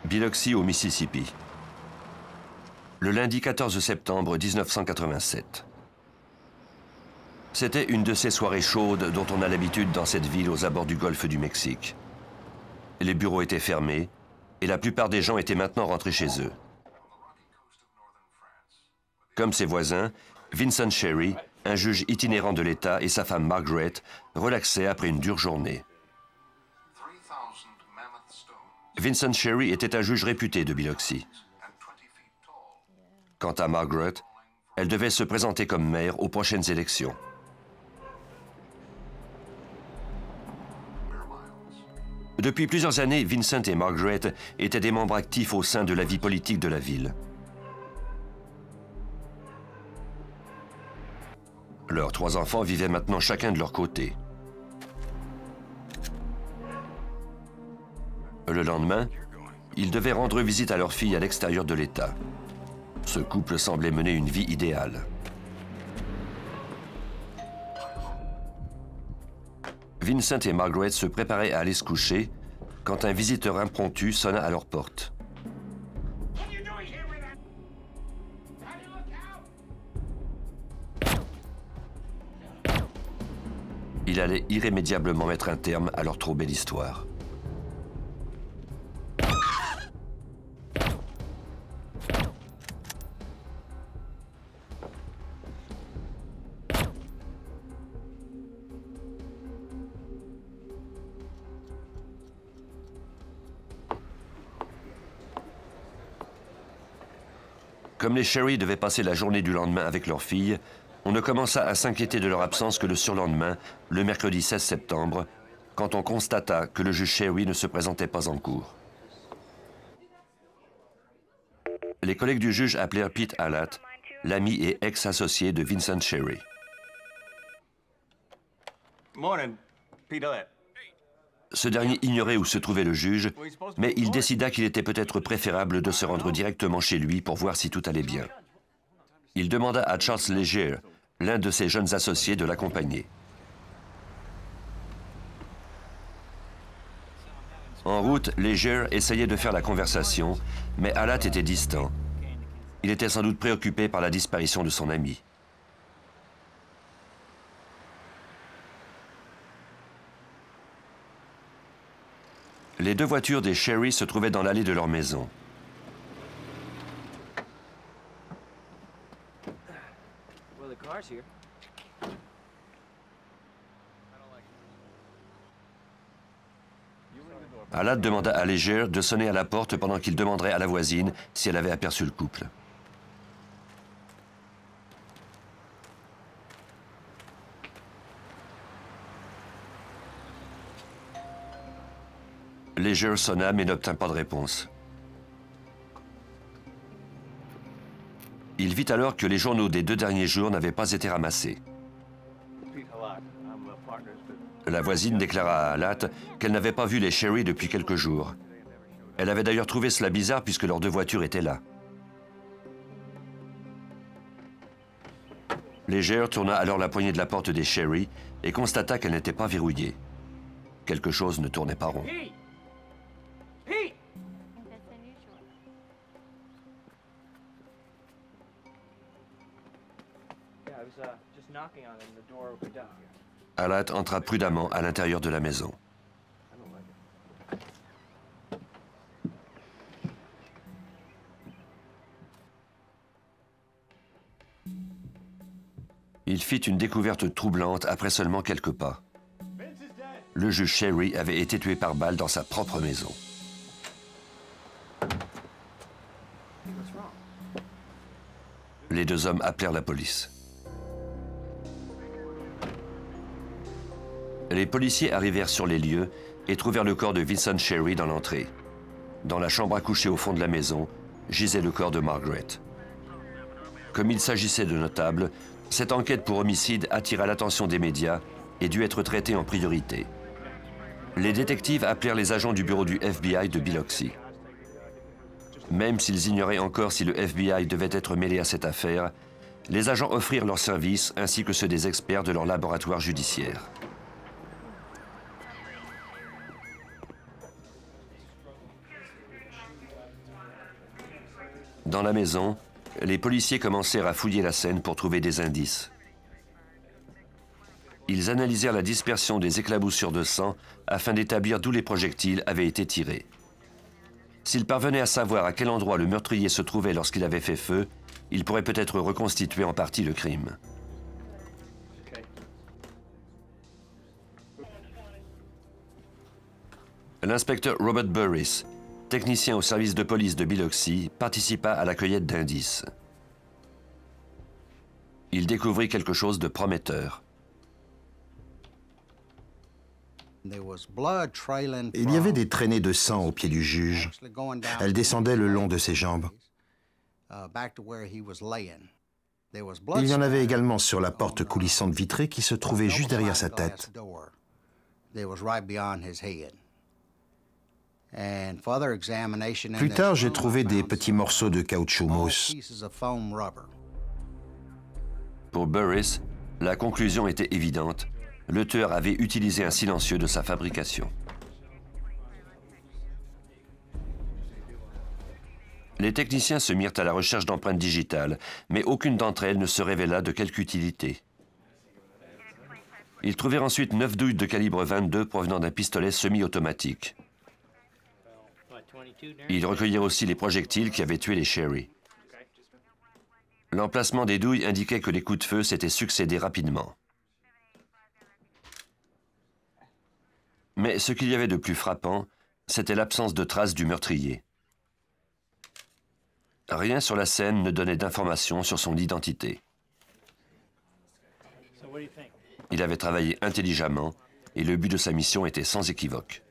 Biloxi au Mississippi. Le lundi 14 septembre 1987. C'était une de ces soirées chaudes dont on a l'habitude dans cette ville aux abords du golfe du Mexique. Les bureaux étaient fermés et la plupart des gens étaient maintenant rentrés chez eux. Comme ses voisins, Vincent Sherry, un juge itinérant de l'État, et sa femme Margaret relaxaient après une dure journée. Vincent Sherry était un juge réputé de Biloxi. Quant à Margaret, elle devait se présenter comme maire aux prochaines élections. Depuis plusieurs années, Vincent et Margaret étaient des membres actifs au sein de la vie politique de la ville. Leurs 3 enfants vivaient maintenant chacun de leur côté. Le lendemain, ils devaient rendre visite à leur fille à l'extérieur de l'État. Ce couple semblait mener une vie idéale. Vincent et Margaret se préparaient à aller se coucher quand un visiteur impromptu sonna à leur porte. Il allait irrémédiablement mettre un terme à leur trop belle histoire. Comme les Sherry devaient passer la journée du lendemain avec leur fille, on ne commença à s'inquiéter de leur absence que le surlendemain, le mercredi 16 septembre, quand on constata que le juge Sherry ne se présentait pas en cour. Les collègues du juge appelèrent Pete Allat, l'ami et ex-associé de Vincent Sherry. Morning, Pete Allat. Ce dernier ignorait où se trouvait le juge, mais il décida qu'il était peut-être préférable de se rendre directement chez lui pour voir si tout allait bien. Il demanda à Charles Leger, l'un de ses jeunes associés, de l'accompagner. En route, Leger essayait de faire la conversation, mais Allat était distant. Il était sans doute préoccupé par la disparition de son ami. Les 2 voitures des Sherry se trouvaient dans l'allée de leur maison. Allat demanda à Leger de sonner à la porte pendant qu'il demanderait à la voisine si elle avait aperçu le couple. Leger sonna mais n'obtint pas de réponse. Il vit alors que les journaux des 2 derniers jours n'avaient pas été ramassés. La voisine déclara à Allat qu'elle n'avait pas vu les Sherry depuis quelques jours. Elle avait d'ailleurs trouvé cela bizarre puisque leurs 2 voitures étaient là. Leger tourna alors la poignée de la porte des Sherry et constata qu'elle n'était pas verrouillée. Quelque chose ne tournait pas rond. Allat entra prudemment à l'intérieur de la maison. Il fit une découverte troublante après seulement quelques pas. Le juge Sherry avait été tué par balle dans sa propre maison. Les 2 hommes appelèrent la police. Les policiers arrivèrent sur les lieux et trouvèrent le corps de Vincent Sherry dans l'entrée. Dans la chambre à coucher au fond de la maison, gisait le corps de Margaret. Comme il s'agissait de notables, cette enquête pour homicide attira l'attention des médias et dut être traitée en priorité. Les détectives appelèrent les agents du bureau du FBI de Biloxi. Même s'ils ignoraient encore si le FBI devait être mêlé à cette affaire, les agents offrirent leurs services ainsi que ceux des experts de leur laboratoire judiciaire. Dans la maison, les policiers commencèrent à fouiller la scène pour trouver des indices. Ils analysèrent la dispersion des éclaboussures de sang afin d'établir d'où les projectiles avaient été tirés. S'ils parvenaient à savoir à quel endroit le meurtrier se trouvait lorsqu'il avait fait feu, ils pourraient peut-être reconstituer en partie le crime. L'inspecteur Robert Burris, technicien au service de police de Biloxi, participa à la cueillette d'indices. Il découvrit quelque chose de prometteur. Il y avait des traînées de sang au pied du juge. Elles descendaient le long de ses jambes. Il y en avait également sur la porte coulissante vitrée qui se trouvait juste derrière sa tête. Plus tard, j'ai trouvé des petits morceaux de caoutchouc mousse. Pour Burris, la conclusion était évidente. Le tueur avait utilisé un silencieux de sa fabrication. Les techniciens se mirent à la recherche d'empreintes digitales, mais aucune d'entre elles ne se révéla de quelque utilité. Ils trouvèrent ensuite 9 douilles de calibre 22 provenant d'un pistolet semi-automatique. Ils recueillirent aussi les projectiles qui avaient tué les Sherry. L'emplacement des douilles indiquait que les coups de feu s'étaient succédé rapidement. Mais ce qu'il y avait de plus frappant, c'était l'absence de traces du meurtrier. Rien sur la scène ne donnait d'informations sur son identité. Il avait travaillé intelligemment et le but de sa mission était sans équivoque.